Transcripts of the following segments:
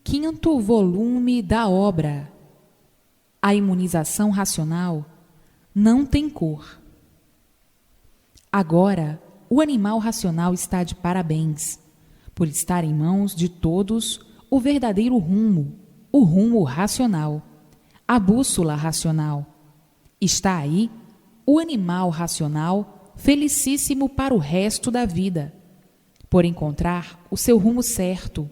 Quinto volume da obra. A imunização racional não tem cor. Agora, o animal racional está de parabéns, por estar em mãos de todos o verdadeiro rumo, o rumo racional, a bússola racional. Está aí o animal racional felicíssimo para o resto da vida, por encontrar o seu rumo certo,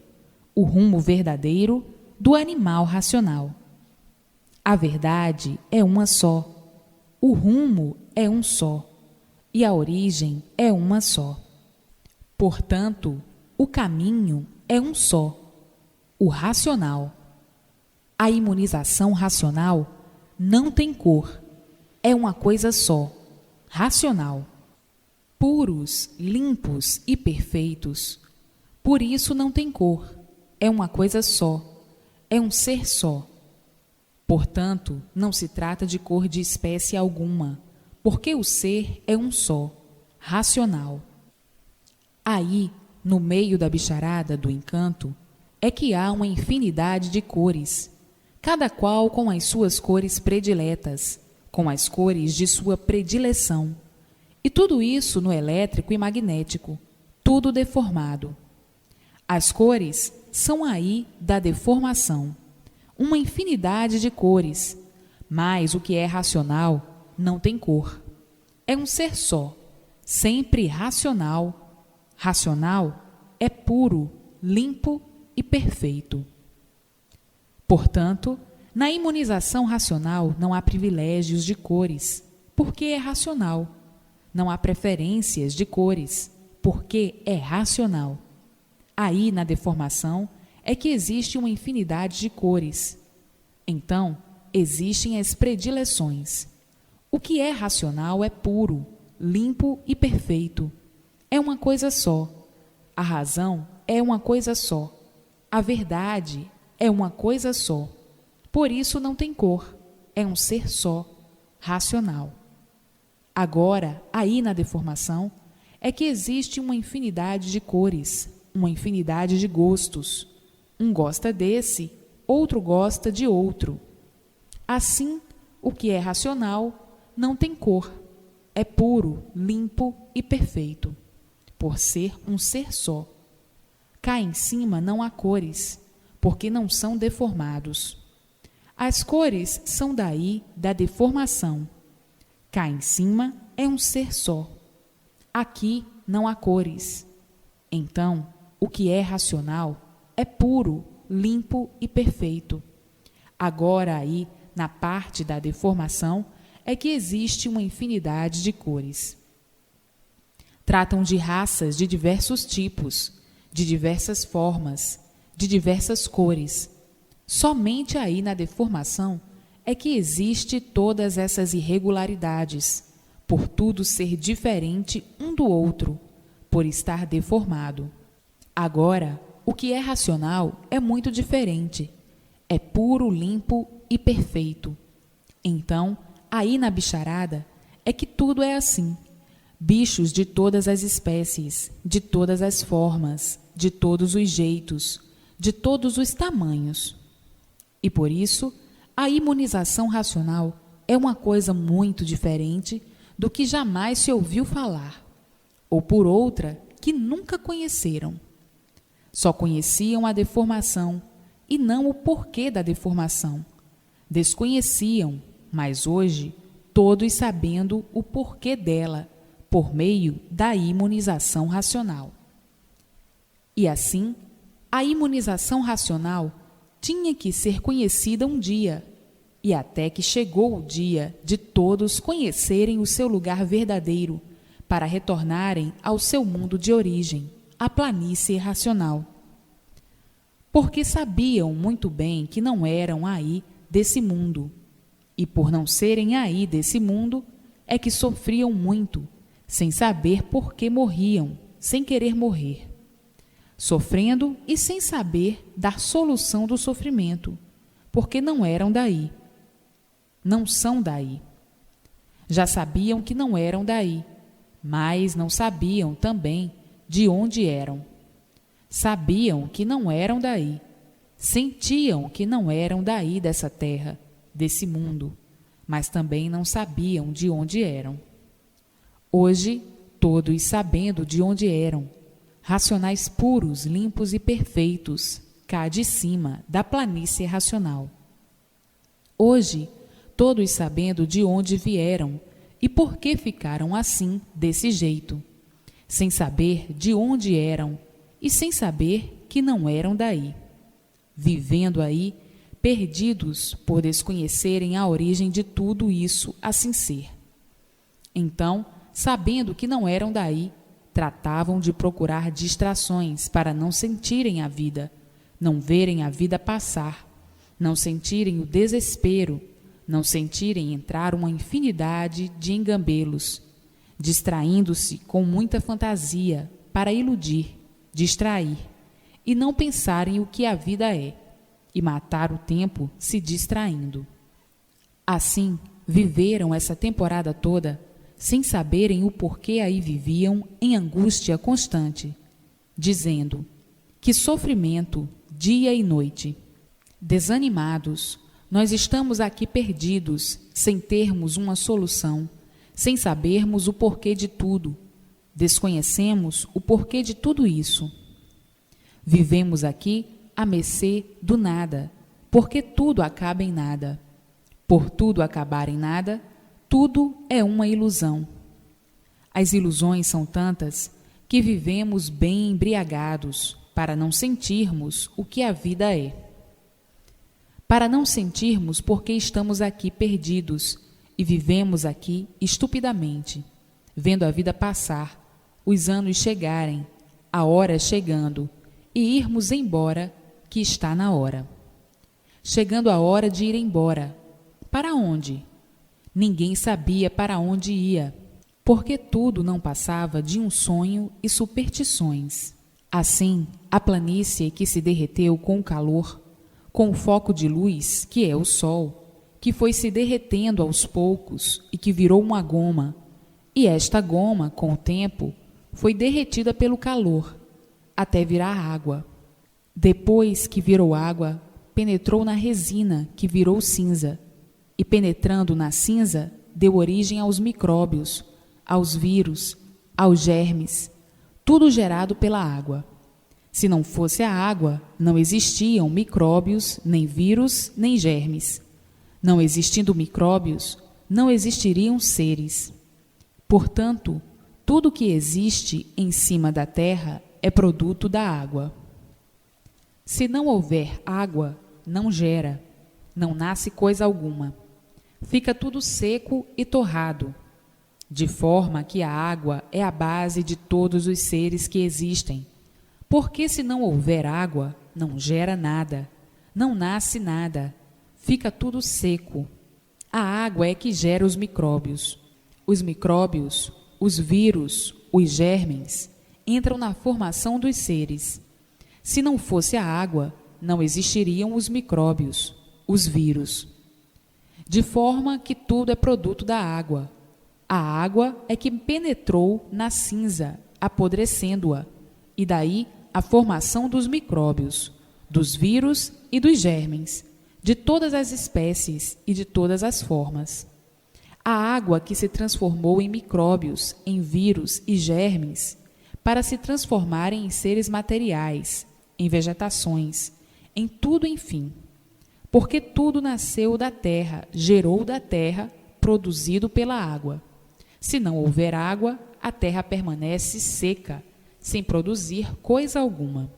o rumo verdadeiro do animal racional. A verdade é uma só, o rumo é um só, e a origem é uma só. Portanto, o caminho é um só, o racional. A imunização racional não tem cor, é uma coisa só, racional. Puros, limpos e perfeitos, por isso não tem cor, é uma coisa só, é um ser só. Portanto, não se trata de cor de espécie alguma, porque o ser é um só, racional. Aí, no meio da bicharada do encanto, é que há uma infinidade de cores, cada qual com as suas cores prediletas, com as cores de sua predileção, e tudo isso no elétrico e magnético, tudo deformado. As cores são aí da deformação, uma infinidade de cores, mas o que é racional não tem cor. É um ser só, sempre racional. Racional é puro, limpo e perfeito. Portanto, na imunização racional não há privilégios de cores, porque é racional. Não há preferências de cores, porque é racional. Aí, na deformação, é que existe uma infinidade de cores. Então, existem as predileções. O que é racional é puro, limpo e perfeito. É uma coisa só. A razão é uma coisa só. A verdade é uma coisa só. Por isso não tem cor. É um ser só, racional. Agora, aí na deformação, é que existe uma infinidade de cores, uma infinidade de gostos. Um gosta desse, outro gosta de outro. Assim, o que é racional não tem cor, é puro, limpo e perfeito, por ser um ser só. Cá em cima não há cores, porque não são deformados. As cores são daí da deformação. Cá em cima é um ser só. Aqui não há cores. Então, o que é racional é puro, limpo e perfeito. Agora aí, na parte da deformação, é que existe uma infinidade de cores. Tratam de raças de diversos tipos, de diversas formas, de diversas cores. Somente aí na deformação é que existe todas essas irregularidades, por tudo ser diferente um do outro, por estar deformado. Agora, o que é racional é muito diferente, é puro, limpo e perfeito. Então, aí na bicharada é que tudo é assim. Bichos de todas as espécies, de todas as formas, de todos os jeitos, de todos os tamanhos. E por isso, a imunização racional é uma coisa muito diferente do que jamais se ouviu falar, ou por outra que nunca conheceram. Só conheciam a deformação e não o porquê da deformação. Desconheciam, mas hoje, todos sabendo o porquê dela, por meio da imunização racional. E assim, a imunização racional tinha que ser conhecida um dia, e até que chegou o dia de todos conhecerem o seu lugar verdadeiro, para retornarem ao seu mundo de origem, a planície racional. Porque sabiam muito bem que não eram aí desse mundo, e por não serem aí desse mundo, é que sofriam muito, sem saber por que morriam, sem querer morrer. Sofrendo e sem saber dar solução do sofrimento, porque não eram daí. Não são daí. Já sabiam que não eram daí, mas não sabiam também de onde eram. Sabiam que não eram daí, Sentiam que não eram daí dessa terra, desse mundo, mas também não sabiam de onde eram. Hoje, todos sabendo de onde eram, racionais puros, limpos e perfeitos, cá de cima da planície racional. Hoje, todos sabendo de onde vieram e por que ficaram assim, desse jeito, sem saber de onde eram e sem saber que não eram daí, vivendo aí, perdidos por desconhecerem a origem de tudo isso assim ser. Então, sabendo que não eram daí, tratavam de procurar distrações para não sentirem a vida, não verem a vida passar, não sentirem o desespero, não sentirem entrar uma infinidade de engambelos, distraindo-se com muita fantasia para iludir, distrair, e não pensarem o que a vida é, e matar o tempo se distraindo. Assim, viveram essa temporada toda, sem saberem o porquê aí viviam em angústia constante, dizendo: que sofrimento, dia e noite. Desanimados, nós estamos aqui perdidos, sem termos uma solução, sem sabermos o porquê de tudo. Desconhecemos o porquê de tudo isso. Vivemos aqui à mercê do nada, porque tudo acaba em nada. Por tudo acabar em nada, tudo é uma ilusão. As ilusões são tantas que vivemos bem embriagados para não sentirmos o que a vida é. Para não sentirmos porque estamos aqui perdidos e vivemos aqui estupidamente, vendo a vida passar, os anos chegarem, a hora chegando, e irmos embora, que está na hora. Chegando a hora de ir embora. Para onde? Ninguém sabia para onde ia, porque tudo não passava de um sonho e superstições. Assim, a planície que se derreteu com o calor, com o foco de luz, que é o sol, que foi se derretendo aos poucos e que virou uma goma, e esta goma, com o tempo, foi derretida pelo calor, até virar água. Depois que virou água, penetrou na resina, que virou cinza, e penetrando na cinza, deu origem aos micróbios, aos vírus, aos germes, tudo gerado pela água. Se não fosse a água, não existiam micróbios, nem vírus, nem germes. Não existindo micróbios, não existiriam seres. Portanto, tudo que existe em cima da terra é produto da água. Se não houver água, não gera, não nasce coisa alguma. Fica tudo seco e torrado, de forma que a água é a base de todos os seres que existem. Porque se não houver água, não gera nada, não nasce nada, fica tudo seco. A água é que gera os micróbios. Os micróbios, os vírus, os germes, entram na formação dos seres. Se não fosse a água, não existiriam os micróbios, os vírus. De forma que tudo é produto da água. A água é que penetrou na cinza, apodrecendo-a, e daí a formação dos micróbios, dos vírus e dos germes, de todas as espécies e de todas as formas. A água que se transformou em micróbios, em vírus e germes, para se transformarem em seres materiais, em vegetações, em tudo, enfim. Porque tudo nasceu da terra, gerou da terra, produzido pela água. Se não houver água, a terra permanece seca, sem produzir coisa alguma.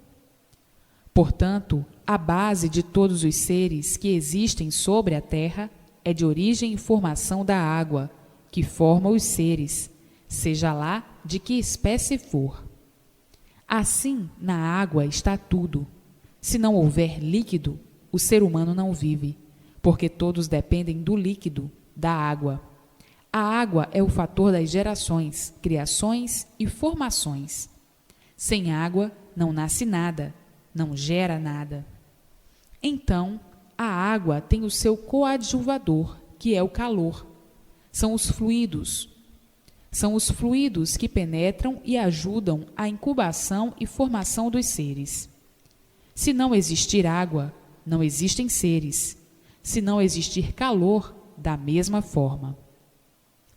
Portanto, a base de todos os seres que existem sobre a terra é de origem e formação da água, que forma os seres, seja lá de que espécie for. Assim, na água está tudo. Se não houver líquido, o ser humano não vive, porque todos dependem do líquido, da água. A água é o fator das gerações, criações e formações. Sem água não nasce nada, não gera nada. Então, a água tem o seu coadjuvador, que é o calor. São os fluidos. São os fluidos que penetram e ajudam a incubação e formação dos seres. Se não existir água, não existem seres. Se não existir calor, da mesma forma.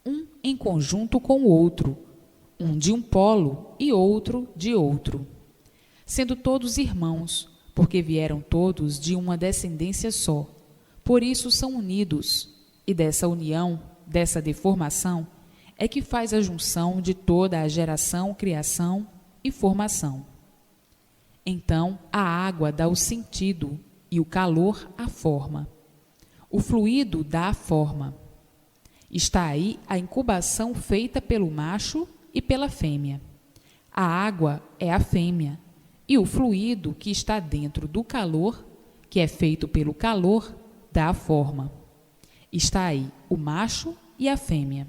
Um em conjunto com o outro, um de um polo e outro de outro. Sendo todos irmãos, porque vieram todos de uma descendência só. Por isso são unidos, e dessa união, dessa deformação, é que faz a junção de toda a geração, criação e formação. Então, a água dá o sentido e o calor a forma. O fluido dá a forma. Está aí a incubação feita pelo macho e pela fêmea. A água é a fêmea, e o fluido que está dentro do calor, que é feito pelo calor, dá a forma. Está aí o macho e a fêmea.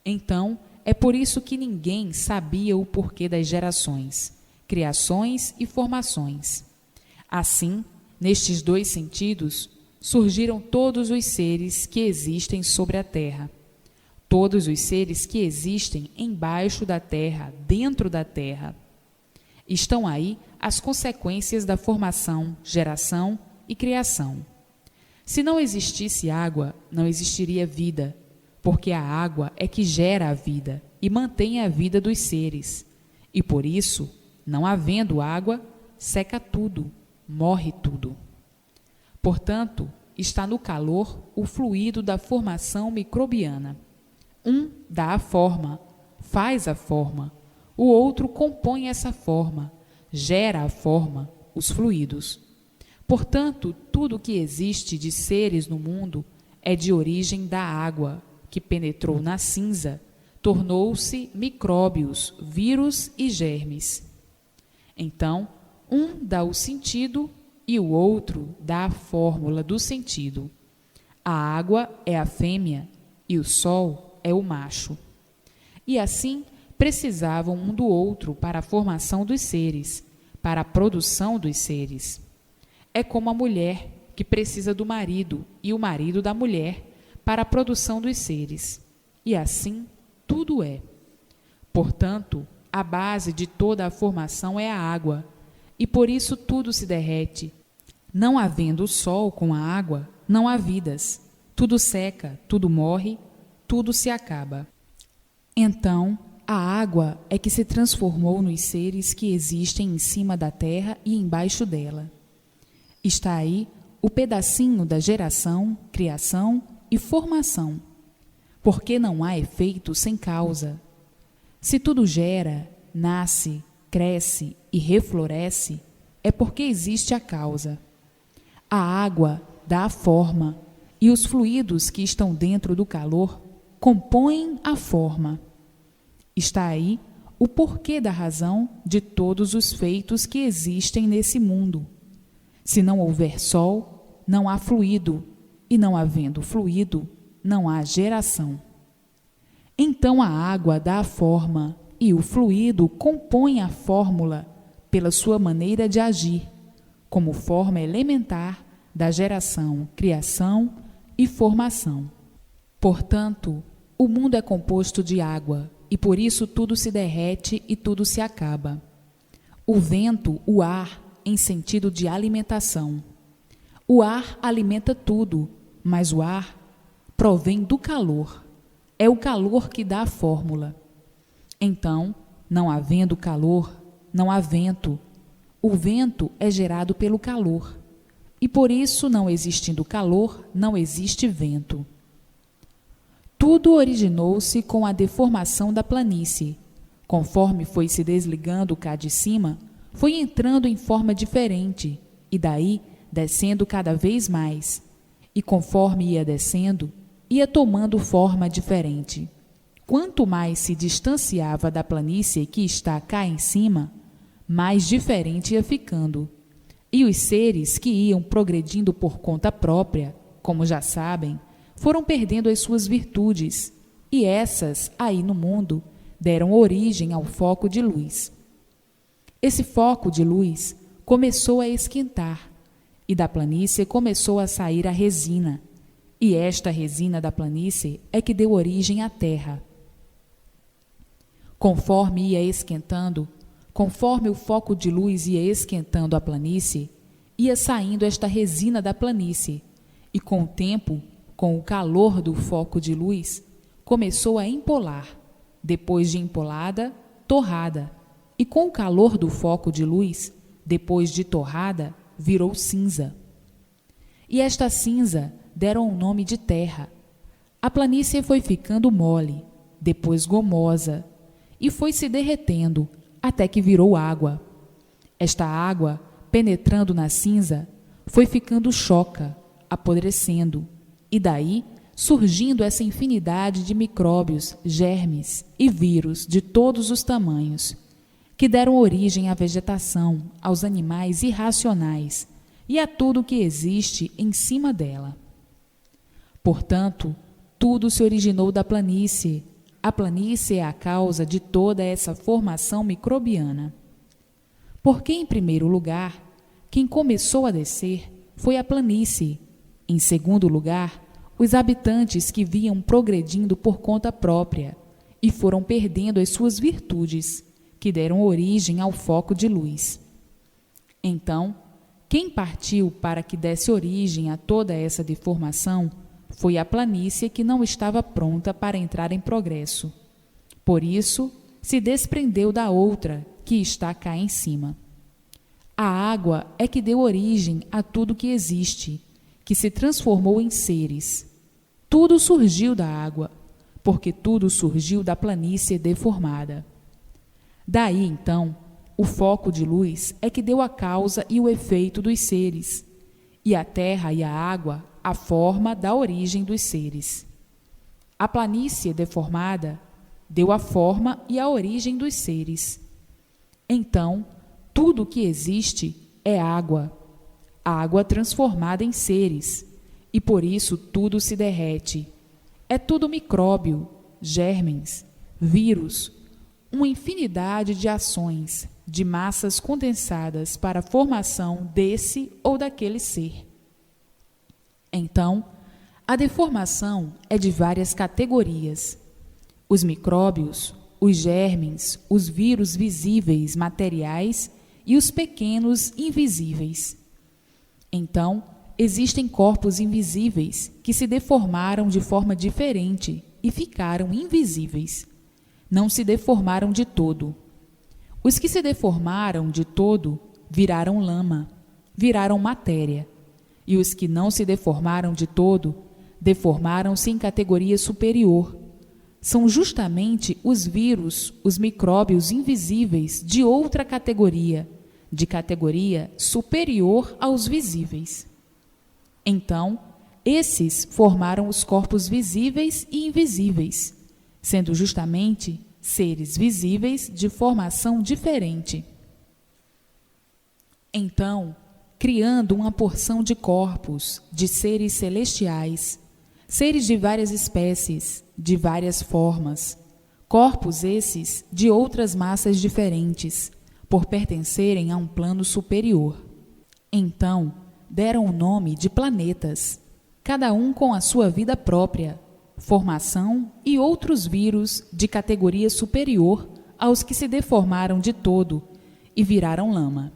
Então, é por isso que ninguém sabia o porquê das gerações, criações e formações. Assim, nestes dois sentidos, surgiram todos os seres que existem sobre a terra, todos os seres que existem embaixo da terra, dentro da terra. Estão aí as consequências da formação, geração e criação. Se não existisse água, não existiria vida, porque a água é que gera a vida e mantém a vida dos seres. E por isso, não havendo água, seca tudo, morre tudo. Portanto, está no calor o fluido da formação microbiana. Um dá a forma, faz a forma, o outro compõe essa forma, gera a forma, os fluidos. Portanto, tudo que existe de seres no mundo é de origem da água, que penetrou na cinza, tornou-se micróbios, vírus e germes. Então, um dá o sentido e o outro dá a fórmula do sentido. A água é a fêmea e o sol é o macho. E assim precisavam um do outro para a formação dos seres, para a produção dos seres. É como a mulher que precisa do marido e o marido da mulher para a produção dos seres. E assim tudo é. Portanto, a base de toda a formação é a água, e por isso tudo se derrete. Não havendo o sol com a água, não há vidas. Tudo seca, tudo morre, tudo se acaba. Então, a água é que se transformou nos seres que existem em cima da terra e embaixo dela. Está aí o pedacinho da geração, criação e formação, porque não há efeito sem causa. Se tudo gera, nasce, cresce e refloresce, é porque existe a causa. A água dá a forma, e os fluidos que estão dentro do calor compõem a forma. Está aí o porquê da razão de todos os feitos que existem nesse mundo. Se não houver sol, não há fluido, e não havendo fluido, não há geração. Então a água dá a forma, e o fluido compõe a fórmula pela sua maneira de agir, como forma elementar da geração, criação e formação. Portanto, o mundo é composto de água, e por isso tudo se derrete e tudo se acaba. O vento, o ar, em sentido de alimentação. O ar alimenta tudo, mas o ar provém do calor. É o calor que dá a fórmula. Então, não havendo calor, não há vento. O vento é gerado pelo calor. E por isso, não existindo calor, não existe vento. Tudo originou-se com a deformação da planície. Conforme foi se desligando cá de cima, foi entrando em forma diferente, e daí descendo cada vez mais. E conforme ia descendo, ia tomando forma diferente. Quanto mais se distanciava da planície que está cá em cima, mais diferente ia ficando. E os seres que iam progredindo por conta própria, como já sabem, foram perdendo as suas virtudes, e essas, aí no mundo, deram origem ao foco de luz. Esse foco de luz começou a esquentar, e da planície começou a sair a resina, e esta resina da planície é que deu origem à terra. Conforme ia esquentando, Conforme o foco de luz ia esquentando a planície, ia saindo esta resina da planície, e com o tempo, com o calor do foco de luz, começou a empolar, depois de empolada, torrada, e com o calor do foco de luz, depois de torrada, virou cinza. E esta cinza deram o nome de terra. A planície foi ficando mole, depois gomosa, e foi se derretendo, até que virou água. Esta água, penetrando na cinza, foi ficando choca, apodrecendo, e daí surgindo essa infinidade de micróbios, germes e vírus de todos os tamanhos, que deram origem à vegetação, aos animais irracionais e a tudo que existe em cima dela. Portanto, tudo se originou da planície. A planície é a causa de toda essa formação microbiana. Porque, em primeiro lugar, quem começou a descer foi a planície. Em segundo lugar, os habitantes que vinham progredindo por conta própria e foram perdendo as suas virtudes, que deram origem ao foco de luz. Então, quem partiu para que desse origem a toda essa deformação foi a planície que não estava pronta para entrar em progresso. Por isso, se desprendeu da outra, que está cá em cima. A água é que deu origem a tudo que existe, que se transformou em seres. Tudo surgiu da água, porque tudo surgiu da planície deformada. Daí, então, o foco de luz é que deu a causa e o efeito dos seres, e a terra e a água a forma da origem dos seres. A planície deformada deu a forma e a origem dos seres. Então, tudo o que existe é água transformada em seres, e por isso tudo se derrete. É tudo micróbio, germens, vírus, uma infinidade de ações, de massas condensadas para a formação desse ou daquele ser. Então, a deformação é de várias categorias. Os micróbios, os germens, os vírus visíveis, materiais e os pequenos invisíveis. Então, existem corpos invisíveis que se deformaram de forma diferente e ficaram invisíveis. Não se deformaram de todo. Os que se deformaram de todo viraram lama, viraram matéria. E os que não se deformaram de todo, deformaram-se em categoria superior. São justamente os vírus, os micróbios invisíveis de outra categoria, de categoria superior aos visíveis. Então, esses formaram os corpos visíveis e invisíveis, sendo justamente seres visíveis de formação diferente. Então, criando uma porção de corpos, de seres celestiais, seres de várias espécies, de várias formas, corpos esses de outras massas diferentes, por pertencerem a um plano superior. Então, deram o nome de planetas, cada um com a sua vida própria, formação e outros vírus de categoria superior aos que se deformaram de todo e viraram lama.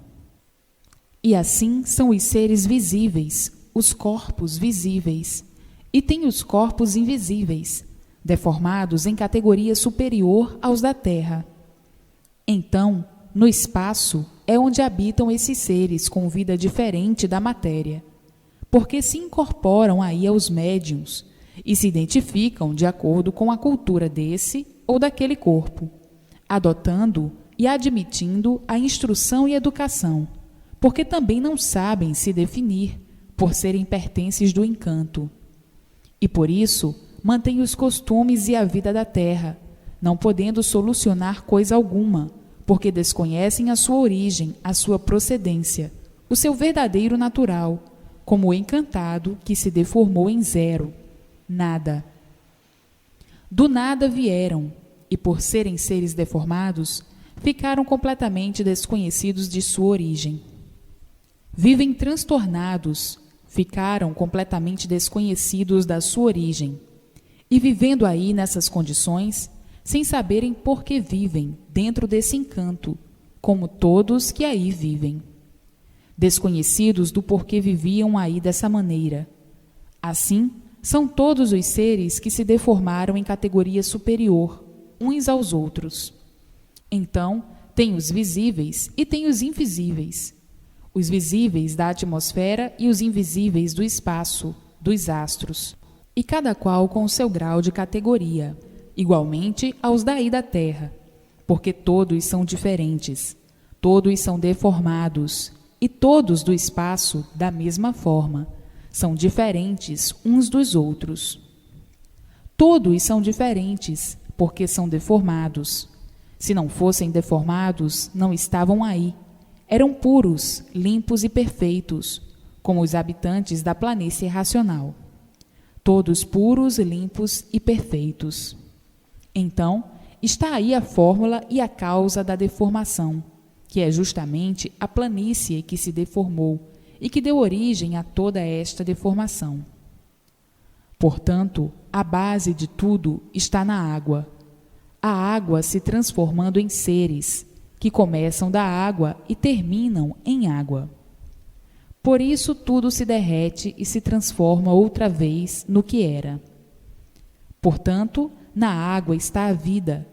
E assim são os seres visíveis, os corpos visíveis, e tem os corpos invisíveis, deformados em categoria superior aos da Terra. Então, no espaço é onde habitam esses seres com vida diferente da matéria, porque se incorporam aí aos médiuns e se identificam de acordo com a cultura desse ou daquele corpo, adotando e admitindo a instrução e educação, porque também não sabem se definir, por serem pertences do encanto. E por isso mantêm os costumes e a vida da terra, não podendo solucionar coisa alguma, porque desconhecem a sua origem, a sua procedência, o seu verdadeiro natural, como o encantado que se deformou em zero, nada. Do nada vieram, e por serem seres deformados, ficaram completamente desconhecidos de sua origem. Vivem transtornados, ficaram completamente desconhecidos da sua origem, e vivendo aí nessas condições, sem saberem por que vivem dentro desse encanto, como todos que aí vivem, desconhecidos do porquê viviam aí dessa maneira. Assim, são todos os seres que se deformaram em categoria superior, uns aos outros. Então, tem os visíveis e tem os invisíveis. Os visíveis da atmosfera e os invisíveis do espaço, dos astros, e cada qual com o seu grau de categoria, igualmente aos daí da Terra, porque todos são diferentes, todos são deformados, e todos do espaço, da mesma forma, são diferentes uns dos outros. Todos são diferentes, porque são deformados. Se não fossem deformados, não estavam aí. Eram puros, limpos e perfeitos, como os habitantes da planície racional. Todos puros, limpos e perfeitos. Então, está aí a fórmula e a causa da deformação, que é justamente a planície que se deformou e que deu origem a toda esta deformação. Portanto, a base de tudo está na água. A água se transformando em seres, que começam da água e terminam em água. Por isso tudo se derrete e se transforma outra vez no que era. Portanto, na água está a vida,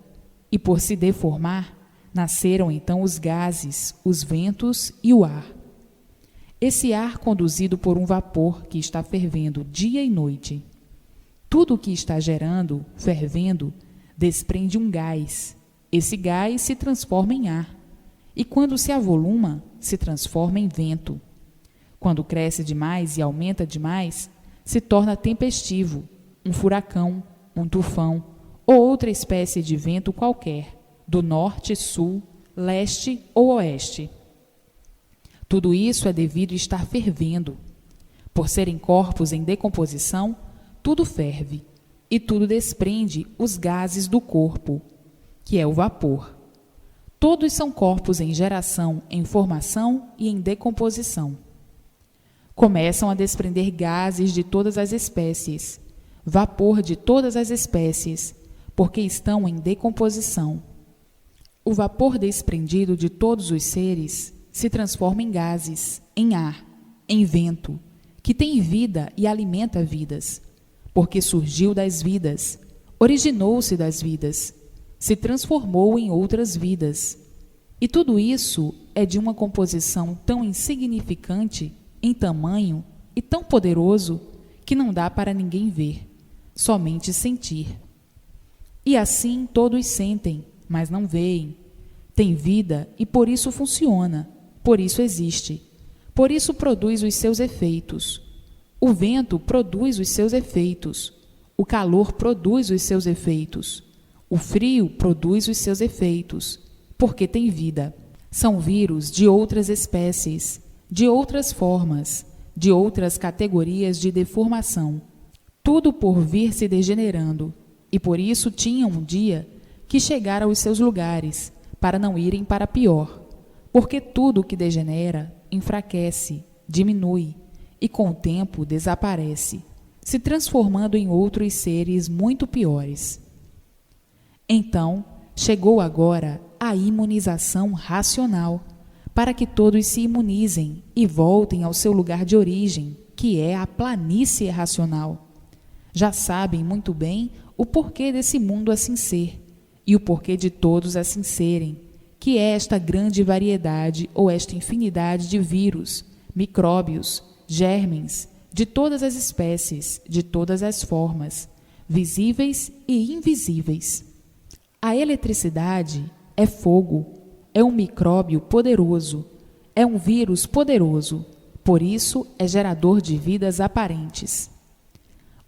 e por se deformar, nasceram então os gases, os ventos e o ar. Esse ar conduzido por um vapor que está fervendo dia e noite. Tudo o que está gerando, fervendo, desprende um gás. Esse gás se transforma em ar, e quando se avoluma, se transforma em vento. Quando cresce demais e aumenta demais, se torna tempestivo, um furacão, um tufão ou outra espécie de vento qualquer, do norte, sul, leste ou oeste. Tudo isso é devido a estar fervendo. Por serem corpos em decomposição, tudo ferve, e tudo desprende os gases do corpo, que é o vapor. Todos são corpos em geração, em formação e em decomposição. Começam a desprender gases de todas as espécies, vapor de todas as espécies, porque estão em decomposição. O vapor desprendido de todos os seres se transforma em gases, em ar, em vento, que tem vida e alimenta vidas, porque surgiu das vidas, originou-se das vidas, se transformou em outras vidas. E tudo isso é de uma composição tão insignificante em tamanho e tão poderoso que não dá para ninguém ver, somente sentir. E assim todos sentem, mas não veem. Tem vida e por isso funciona, por isso existe, por isso produz os seus efeitos. O vento produz os seus efeitos, o calor produz os seus efeitos, o frio produz os seus efeitos, porque tem vida. São vírus de outras espécies, de outras formas, de outras categorias de deformação, tudo por vir se degenerando, e por isso tinham um dia que chegar aos seus lugares, para não irem para pior, porque tudo que degenera enfraquece, diminui, e com o tempo desaparece, se transformando em outros seres muito piores. Então, chegou agora a imunização racional, para que todos se imunizem e voltem ao seu lugar de origem, que é a planície racional. Já sabem muito bem o porquê desse mundo assim ser, e o porquê de todos assim serem, que é esta grande variedade ou esta infinidade de vírus, micróbios, germens, de todas as espécies, de todas as formas, visíveis e invisíveis. A eletricidade é fogo, é um micróbio poderoso, é um vírus poderoso, por isso é gerador de vidas aparentes.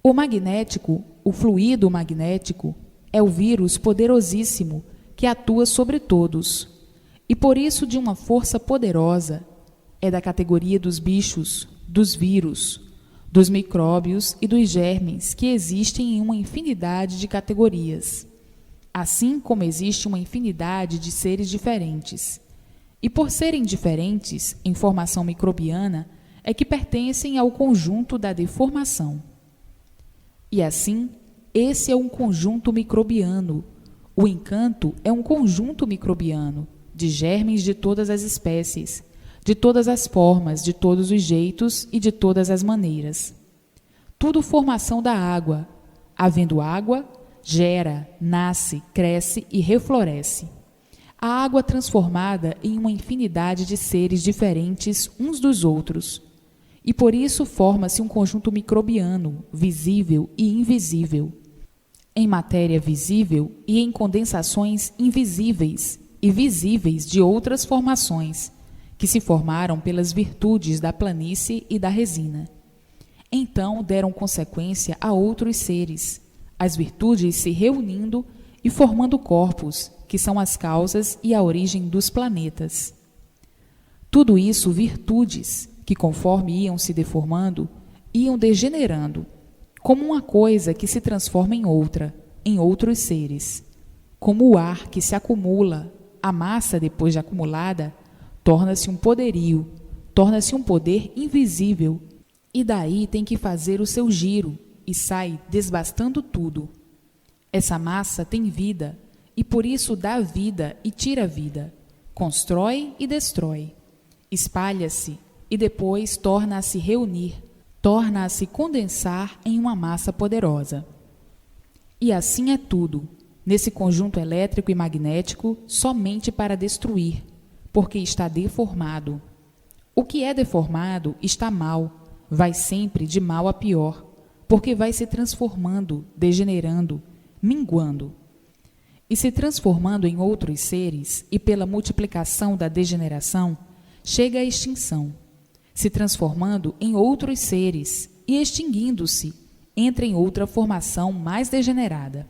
O magnético, o fluido magnético, é o vírus poderosíssimo que atua sobre todos, e por isso de uma força poderosa, é da categoria dos bichos, dos vírus, dos micróbios e dos germes que existem em uma infinidade de categorias, assim como existe uma infinidade de seres diferentes. E por serem diferentes em formação microbiana, é que pertencem ao conjunto da deformação. E assim, esse é um conjunto microbiano. O encanto é um conjunto microbiano. de germes de todas as espécies, de todas as formas, de todos os jeitos e de todas as maneiras. Tudo formação da água. Havendo água, gera, nasce, cresce e refloresce. A água transformada em uma infinidade de seres diferentes uns dos outros. E por isso forma-se um conjunto microbiano, visível e invisível. Em matéria visível e em condensações invisíveis e visíveis de outras formações, que se formaram pelas virtudes da planície e da resina. Então deram consequência a outros seres, as virtudes se reunindo e formando corpos, que são as causas e a origem dos planetas. Tudo isso virtudes, que conforme iam se deformando, iam degenerando, como uma coisa que se transforma em outra, em outros seres. Como o ar que se acumula, a massa depois de acumulada, torna-se um poderio, torna-se um poder invisível, e daí tem que fazer o seu giro, e sai desbastando tudo. Essa massa tem vida, e por isso dá vida e tira vida, constrói e destrói, espalha-se, e depois torna a se reunir, torna a se condensar em uma massa poderosa. E assim é tudo, nesse conjunto elétrico e magnético, somente para destruir, porque está deformado. O que é deformado está mal, vai sempre de mal a pior, porque vai se transformando, degenerando, minguando. E se transformando em outros seres, e pela multiplicação da degeneração, chega à extinção. Se transformando em outros seres e extinguindo-se, entra em outra formação mais degenerada.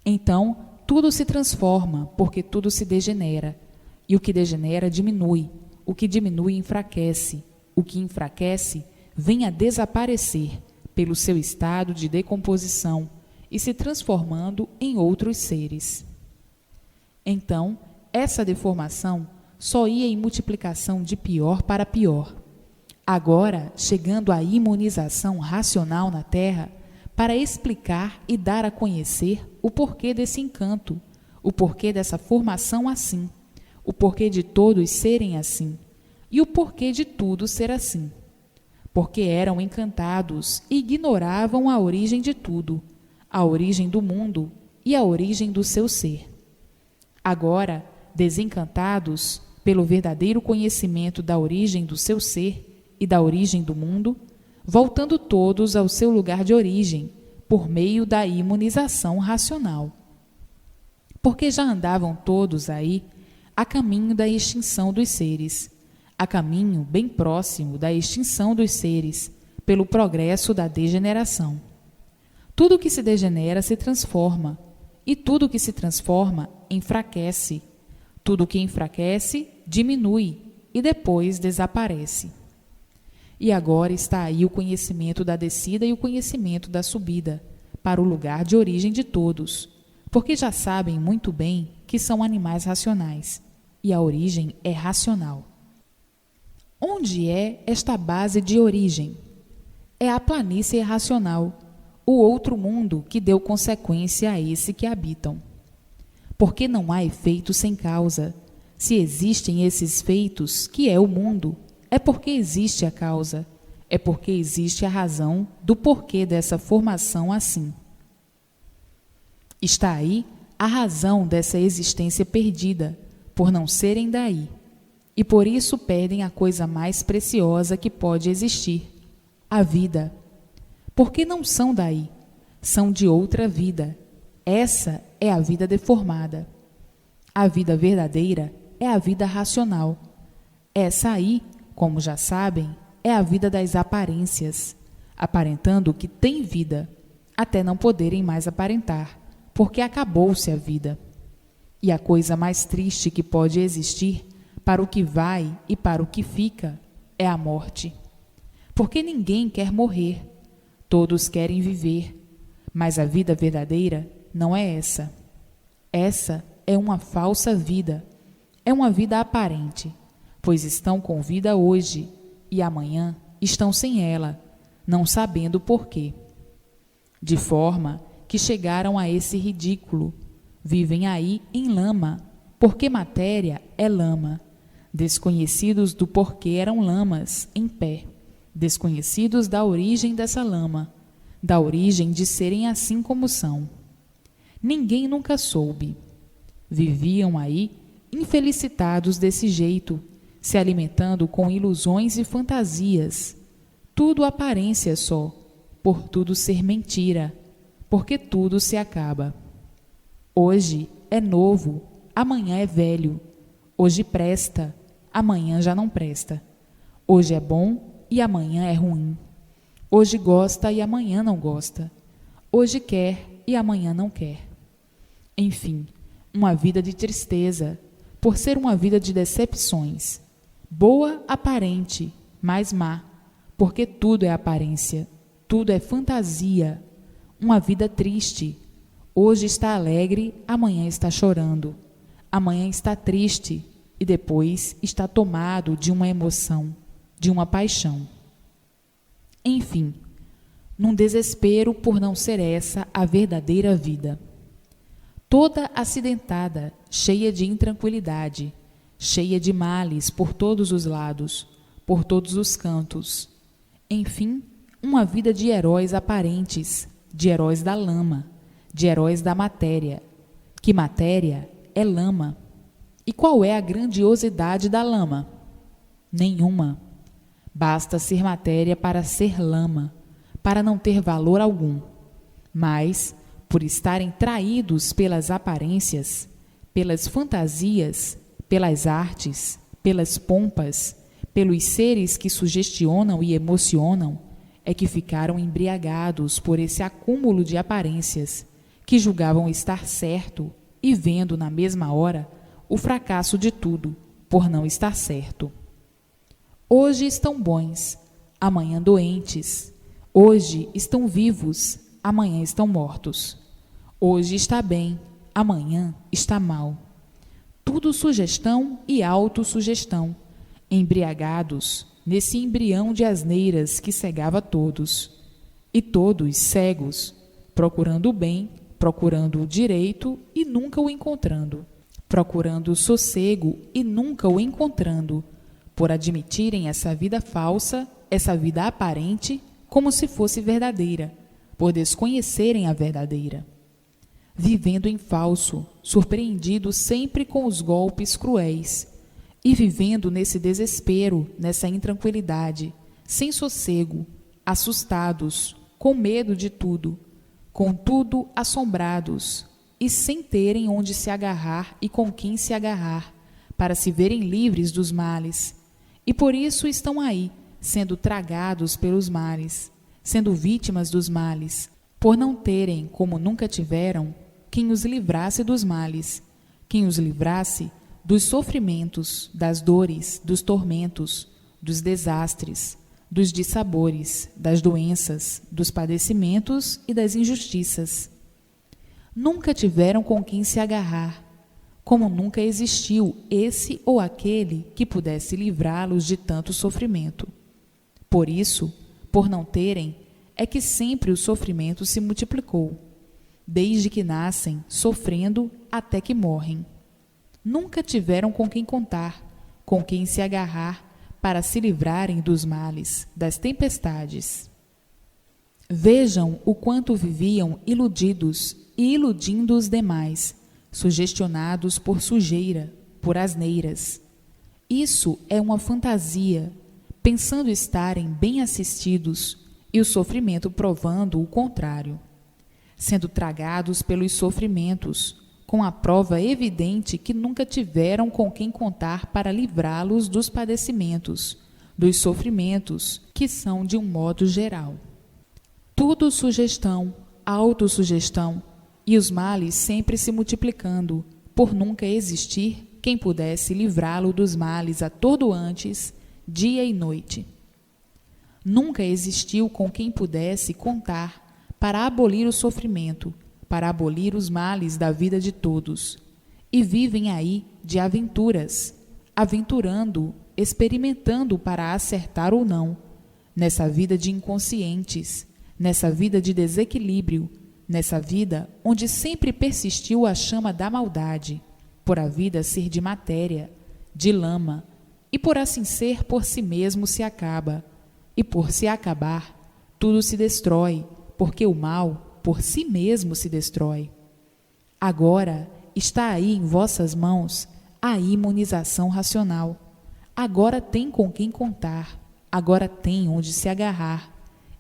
Então, tudo se transforma, porque tudo se degenera, e o que degenera diminui, o que diminui enfraquece, o que enfraquece vem a desaparecer pelo seu estado de decomposição e se transformando em outros seres. Então, essa deformação só ia em multiplicação de pior para pior. Agora, chegando à imunização racional na Terra, para explicar e dar a conhecer o porquê desse encanto, o porquê dessa formação assim, o porquê de todos serem assim, e o porquê de tudo ser assim. Porque eram encantados e ignoravam a origem de tudo, a origem do mundo e a origem do seu ser. Agora, desencantados pelo verdadeiro conhecimento da origem do seu ser e da origem do mundo, voltando todos ao seu lugar de origem, por meio da imunização racional. Porque já andavam todos aí a caminho da extinção dos seres, a caminho bem próximo da extinção dos seres, pelo progresso da degeneração. Tudo que se degenera se transforma, e tudo que se transforma enfraquece. Tudo que enfraquece diminui e depois desaparece. E agora está aí o conhecimento da descida e o conhecimento da subida, para o lugar de origem de todos, porque já sabem muito bem que são animais racionais, e a origem é racional. Onde é esta base de origem? É a planície racional, o outro mundo que deu consequência a esse que habitam. Porque não há efeito sem causa. Se existem esses feitos, que é o mundo, é porque existe a causa, é porque existe a razão do porquê dessa formação assim. Está aí a razão dessa existência perdida, por não serem daí, e por isso perdem a coisa mais preciosa que pode existir, a vida. Porque não são daí, são de outra vida. Essa é a vida deformada. A vida verdadeira é a vida racional. Essa aí, como já sabem, é a vida das aparências, aparentando que tem vida, até não poderem mais aparentar, porque acabou-se a vida. E a coisa mais triste que pode existir, para o que vai e para o que fica, é a morte. Porque ninguém quer morrer, todos querem viver, mas a vida verdadeira não é essa. Essa é uma falsa vida, é uma vida aparente, pois estão com vida hoje e amanhã estão sem ela, não sabendo por quê. De forma que chegaram a esse ridículo, vivem aí em lama, porque matéria é lama, desconhecidos do porquê eram lamas em pé, desconhecidos da origem dessa lama, da origem de serem assim como são. Ninguém nunca soube. Viviam aí infelicitados desse jeito, se alimentando com ilusões e fantasias, tudo aparência só, por tudo ser mentira, porque tudo se acaba. Hoje é novo, amanhã é velho. Hoje presta, amanhã já não presta. Hoje é bom e amanhã é ruim. Hoje gosta e amanhã não gosta. Hoje quer e amanhã não quer. Enfim, uma vida de tristeza, por ser uma vida de decepções. Boa aparente, mas má, porque tudo é aparência, tudo é fantasia. Uma vida triste. Hoje está alegre, amanhã está chorando. Amanhã está triste e depois está tomado de uma emoção, de uma paixão. Enfim, num desespero por não ser essa a verdadeira vida. Toda acidentada, cheia de intranquilidade, cheia de males por todos os lados, por todos os cantos. Enfim, uma vida de heróis aparentes, de heróis da lama, de heróis da matéria. Que matéria é lama. E qual é a grandiosidade da lama? Nenhuma. Basta ser matéria para ser lama, para não ter valor algum. Mas, por estarem traídos pelas aparências, pelas fantasias, pelas artes, pelas pompas, pelos seres que sugestionam e emocionam, é que ficaram embriagados por esse acúmulo de aparências, que julgavam estar certo e vendo na mesma hora o fracasso de tudo, por não estar certo. Hoje estão bons, amanhã doentes. Hoje estão vivos, amanhã estão mortos. Hoje está bem, amanhã está mal. Tudo sugestão e autossugestão, embriagados nesse embrião de asneiras que cegava todos. E todos cegos, procurando o bem, procurando o direito e nunca o encontrando, procurando o sossego e nunca o encontrando, por admitirem essa vida falsa, essa vida aparente, como se fosse verdadeira, por desconhecerem a verdadeira. Vivendo em falso, surpreendido sempre com os golpes cruéis, e vivendo nesse desespero, nessa intranquilidade, sem sossego, assustados, com medo de tudo, contudo assombrados, e sem terem onde se agarrar e com quem se agarrar, para se verem livres dos males. E por isso estão aí, sendo tragados pelos males, sendo vítimas dos males, por não terem, como nunca tiveram, quem os livrasse dos males, quem os livrasse dos sofrimentos, das dores, dos tormentos, dos desastres, dos dissabores, das doenças, dos padecimentos e das injustiças. Nunca tiveram com quem se agarrar, como nunca existiu esse ou aquele que pudesse livrá-los de tanto sofrimento. Por isso, por não terem, é que sempre o sofrimento se multiplicou, desde que nascem, sofrendo até que morrem. Nunca tiveram com quem contar, com quem se agarrar, para se livrarem dos males, das tempestades. Vejam o quanto viviam iludidos e iludindo os demais, sugestionados por sujeira, por asneiras. Isso é uma fantasia, pensando estarem bem assistidos e o sofrimento provando o contrário, sendo tragados pelos sofrimentos, com a prova evidente que nunca tiveram com quem contar para livrá-los dos padecimentos, dos sofrimentos, que são de um modo geral. Tudo sugestão, autossugestão, e os males sempre se multiplicando, por nunca existir quem pudesse livrá-lo dos males atordoantes, dia e noite. Nunca existiu com quem pudesse contar para abolir o sofrimento, para abolir os males da vida de todos, e vivem aí de aventuras, aventurando, experimentando para acertar ou não, nessa vida de inconscientes, nessa vida de desequilíbrio, nessa vida onde sempre persistiu a chama da maldade, por a vida ser de matéria, de lama, e por assim ser, por si mesmo se acaba, e por se acabar, tudo se destrói, porque o mal, por si mesmo se destrói. Agora está aí em vossas mãos a imunização racional. Agora tem com quem contar, agora tem onde se agarrar,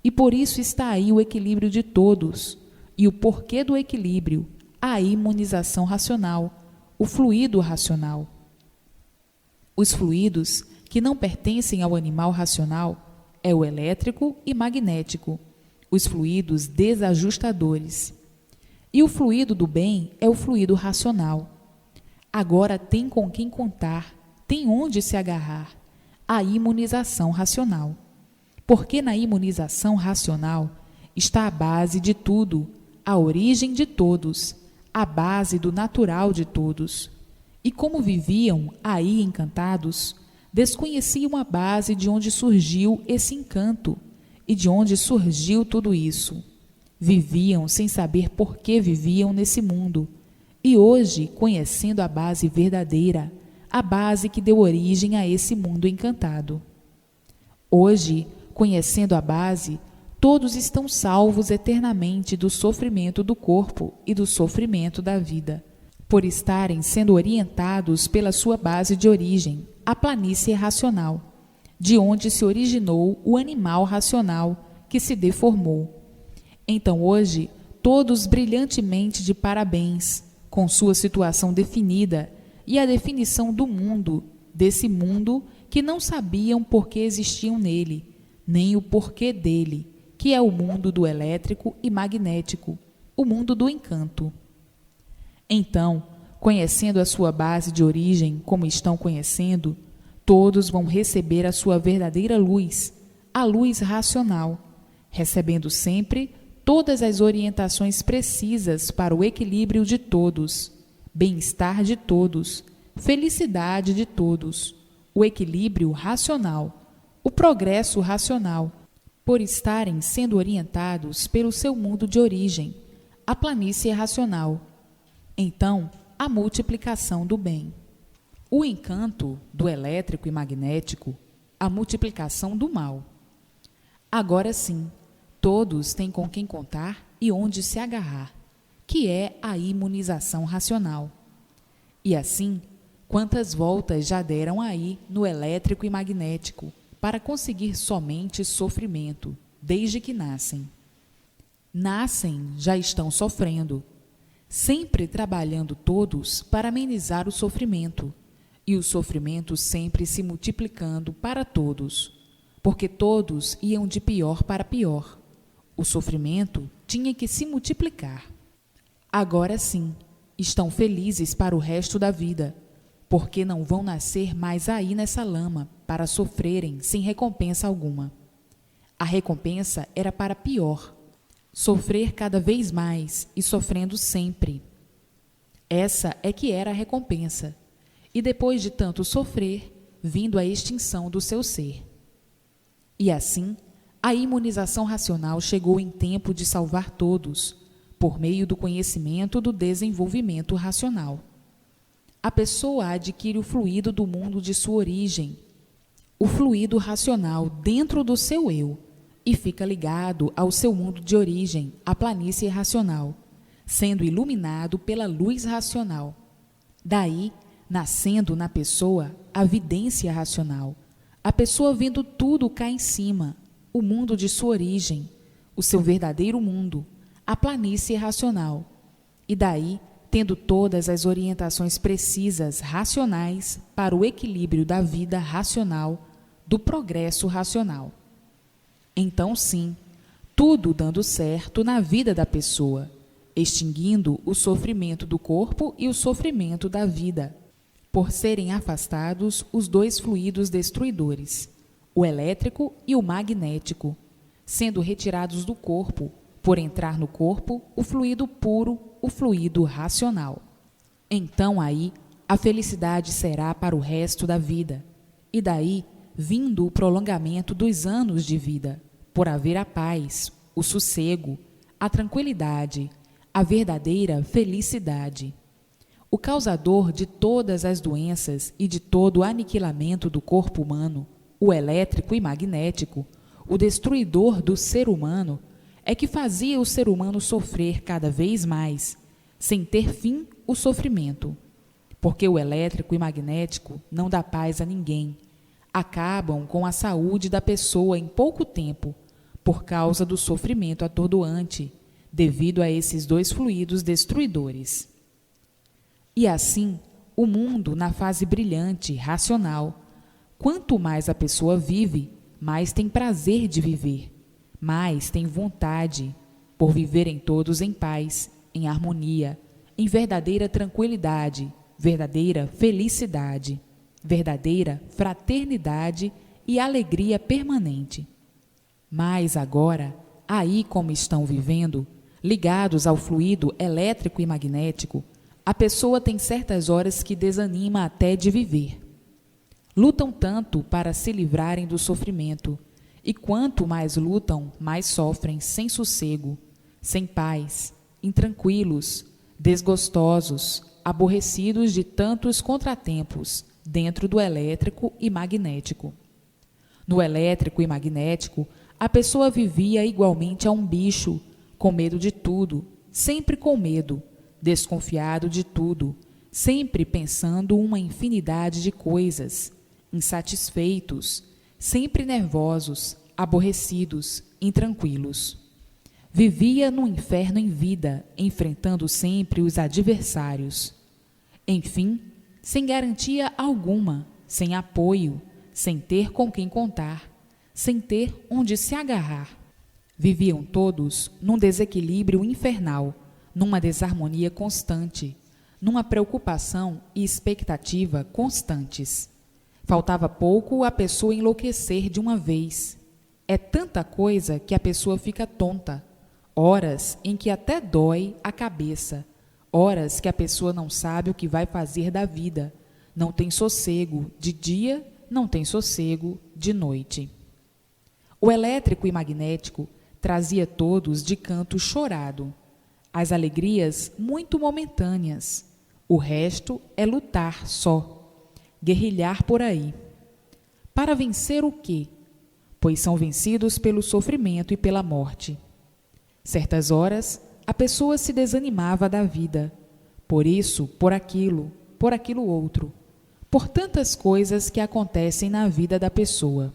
e por isso está aí o equilíbrio de todos, e o porquê do equilíbrio, a imunização racional, o fluido racional. Os fluidos que não pertencem ao animal racional é o elétrico e magnético, os fluidos desajustadores. E o fluido do bem é o fluido racional. Agora tem com quem contar, tem onde se agarrar, a imunização racional. Porque na imunização racional está a base de tudo, a origem de todos, a base do natural de todos. E como viviam aí encantados, desconheciam a base de onde surgiu esse encanto e de onde surgiu tudo isso. Viviam sem saber por que viviam nesse mundo. E hoje, conhecendo a base verdadeira, a base que deu origem a esse mundo encantado. Hoje, conhecendo a base, todos estão salvos eternamente do sofrimento do corpo e do sofrimento da vida, por estarem sendo orientados pela sua base de origem, a planície racional, de onde se originou o animal racional que se deformou. Então hoje, todos brilhantemente de parabéns, com sua situação definida e a definição do mundo, desse mundo que não sabiam por que existiam nele, nem o porquê dele, que é o mundo do elétrico e magnético, o mundo do encanto. Então, conhecendo a sua base de origem como estão conhecendo, todos vão receber a sua verdadeira luz, a luz racional, recebendo sempre todas as orientações precisas para o equilíbrio de todos, bem-estar de todos, felicidade de todos, o equilíbrio racional, o progresso racional, por estarem sendo orientados pelo seu mundo de origem, a planície racional. Então, a multiplicação do bem. O encanto do elétrico e magnético, a multiplicação do mal. Agora sim, todos têm com quem contar e onde se agarrar, que é a imunização racional. E assim, quantas voltas já deram aí no elétrico e magnético para conseguir somente sofrimento, desde que nascem. Nascem, já estão sofrendo, sempre trabalhando todos para amenizar o sofrimento, e o sofrimento sempre se multiplicando para todos, porque todos iam de pior para pior. O sofrimento tinha que se multiplicar. Agora sim, estão felizes para o resto da vida, porque não vão nascer mais aí nessa lama para sofrerem sem recompensa alguma. A recompensa era para pior, sofrer cada vez mais e sofrendo sempre. Essa é que era a recompensa, e depois de tanto sofrer, vindo a extinção do seu ser. E assim, a imunização racional chegou em tempo de salvar todos, por meio do conhecimento do desenvolvimento racional. A pessoa adquire o fluido do mundo de sua origem, o fluido racional dentro do seu eu, e fica ligado ao seu mundo de origem, a planície racional, sendo iluminado pela luz racional. Daí, nascendo na pessoa a vidência racional, a pessoa vendo tudo cá em cima, o mundo de sua origem, o seu verdadeiro mundo, a planície racional, e daí, tendo todas as orientações precisas racionais para o equilíbrio da vida racional, do progresso racional. Então, sim, tudo dando certo na vida da pessoa, extinguindo o sofrimento do corpo e o sofrimento da vida, por serem afastados os dois fluidos destruidores, o elétrico e o magnético, sendo retirados do corpo, por entrar no corpo o fluido puro, o fluido racional. Então aí a felicidade será para o resto da vida, e daí vindo o prolongamento dos anos de vida, por haver a paz, o sossego, a tranquilidade, a verdadeira felicidade. O causador de todas as doenças e de todo o aniquilamento do corpo humano, o elétrico e magnético, o destruidor do ser humano, é que fazia o ser humano sofrer cada vez mais, sem ter fim o sofrimento. Porque o elétrico e magnético não dá paz a ninguém. Acabam com a saúde da pessoa em pouco tempo, por causa do sofrimento atordoante, devido a esses dois fluidos destruidores. E assim, o mundo na fase brilhante, racional. Quanto mais a pessoa vive, mais tem prazer de viver, mais tem vontade, por viverem todos em paz, em harmonia, em verdadeira tranquilidade, verdadeira felicidade, verdadeira fraternidade e alegria permanente. Mas agora, aí como estão vivendo, ligados ao fluido elétrico e magnético, a pessoa tem certas horas que desanima até de viver. Lutam tanto para se livrarem do sofrimento, e quanto mais lutam, mais sofrem sem sossego, sem paz, intranquilos, desgostosos, aborrecidos de tantos contratempos dentro do elétrico e magnético. No elétrico e magnético, a pessoa vivia igualmente a um bicho, com medo de tudo, sempre com medo, desconfiado de tudo, sempre pensando uma infinidade de coisas, insatisfeitos, sempre nervosos, aborrecidos, intranquilos. Vivia no inferno em vida, enfrentando sempre os adversários. Enfim, sem garantia alguma, sem apoio, sem ter com quem contar, sem ter onde se agarrar. Viviam todos num desequilíbrio infernal, numa desarmonia constante, numa preocupação e expectativa constantes. Faltava pouco a pessoa enlouquecer de uma vez. É tanta coisa que a pessoa fica tonta. Horas em que até dói a cabeça. Horas que a pessoa não sabe o que vai fazer da vida. Não tem sossego de dia, não tem sossego de noite. O elétrico e magnético trazia todos de canto chorado. As alegrias muito momentâneas. O resto é lutar só, guerrilhar por aí. Para vencer o quê? Pois são vencidos pelo sofrimento e pela morte. Certas horas, a pessoa se desanimava da vida, por isso, por aquilo outro, por tantas coisas que acontecem na vida da pessoa.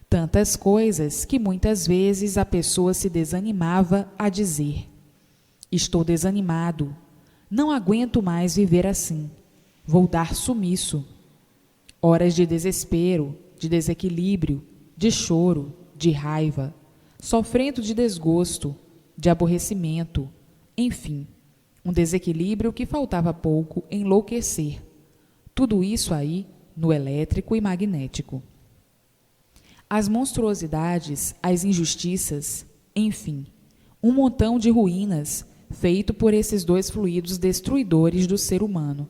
Tantas coisas que muitas vezes a pessoa se desanimava a dizer: estou desanimado, não aguento mais viver assim, vou dar sumiço. Horas de desespero, de desequilíbrio, de choro, de raiva, sofrendo de desgosto, de aborrecimento, enfim, um desequilíbrio que faltava pouco enlouquecer. Tudo isso aí no elétrico e magnético. As monstruosidades, as injustiças, enfim, um montão de ruínas feito por esses dois fluidos destruidores do ser humano,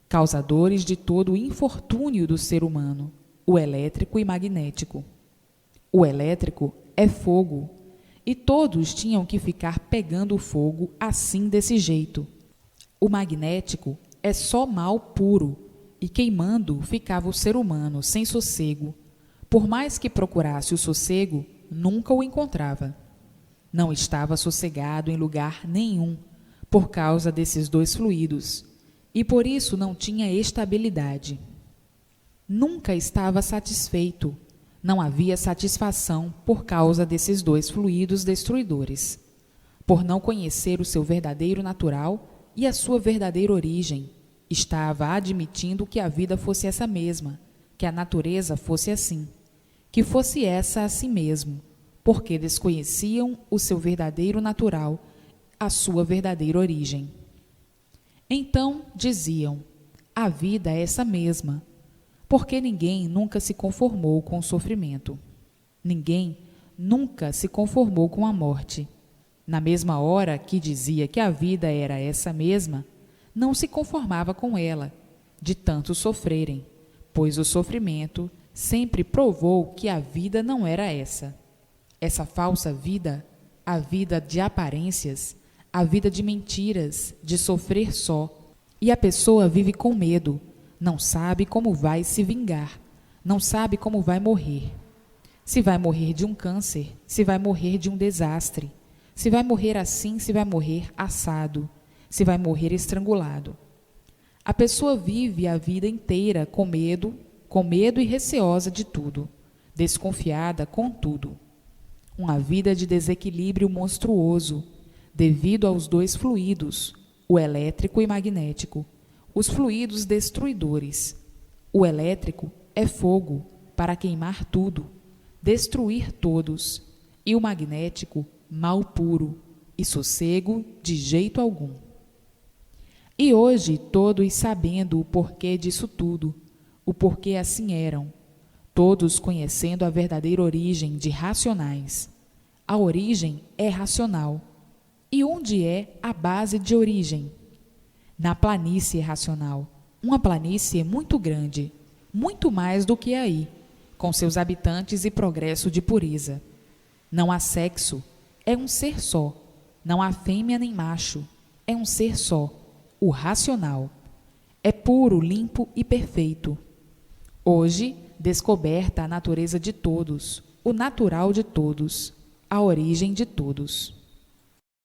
causadores de todo o infortúnio do ser humano, o elétrico e magnético. O elétrico é fogo, e todos tinham que ficar pegando fogo assim desse jeito. O magnético é só mal puro, e queimando ficava o ser humano sem sossego. Por mais que procurasse o sossego, nunca o encontrava. Não estava sossegado em lugar nenhum, por causa desses dois fluidos, e por isso não tinha estabilidade. Nunca estava satisfeito, não havia satisfação por causa desses dois fluidos destruidores, por não conhecer o seu verdadeiro natural e a sua verdadeira origem. Estava admitindo que a vida fosse essa mesma, que a natureza fosse assim, que fosse essa a si mesmo, porque desconheciam o seu verdadeiro natural, a sua verdadeira origem. Então diziam: a vida é essa mesma, porque ninguém nunca se conformou com o sofrimento. Ninguém nunca se conformou com a morte. Na mesma hora que dizia que a vida era essa mesma, não se conformava com ela, de tanto sofrerem, pois o sofrimento sempre provou que a vida não era essa. Essa falsa vida, a vida de aparências, a vida de mentiras, de sofrer só, E a pessoa vive com medo, não sabe como vai se vingar, não sabe como vai morrer. Se vai morrer de um câncer, se vai morrer de um desastre, se vai morrer assim, se vai morrer assado, se vai morrer estrangulado. A pessoa vive a vida inteira com medo e receosa de tudo, desconfiada com tudo. Uma vida de desequilíbrio monstruoso, devido aos dois fluidos, o elétrico e magnético, os fluidos destruidores. O elétrico é fogo para queimar tudo, destruir todos, e o magnético, mal puro, e sossego de jeito algum. E hoje, todos sabendo o porquê disso tudo, o porquê assim eram, todos conhecendo a verdadeira origem de racionais. A origem é racional. E onde é a base de origem? Na planície racional. Uma planície muito grande, muito mais do que aí, com seus habitantes e progresso de pureza. Não há sexo, é um ser só. Não há fêmea nem macho, é um ser só, o racional. É puro, limpo e perfeito. Hoje, descoberta a natureza de todos, o natural de todos, a origem de todos.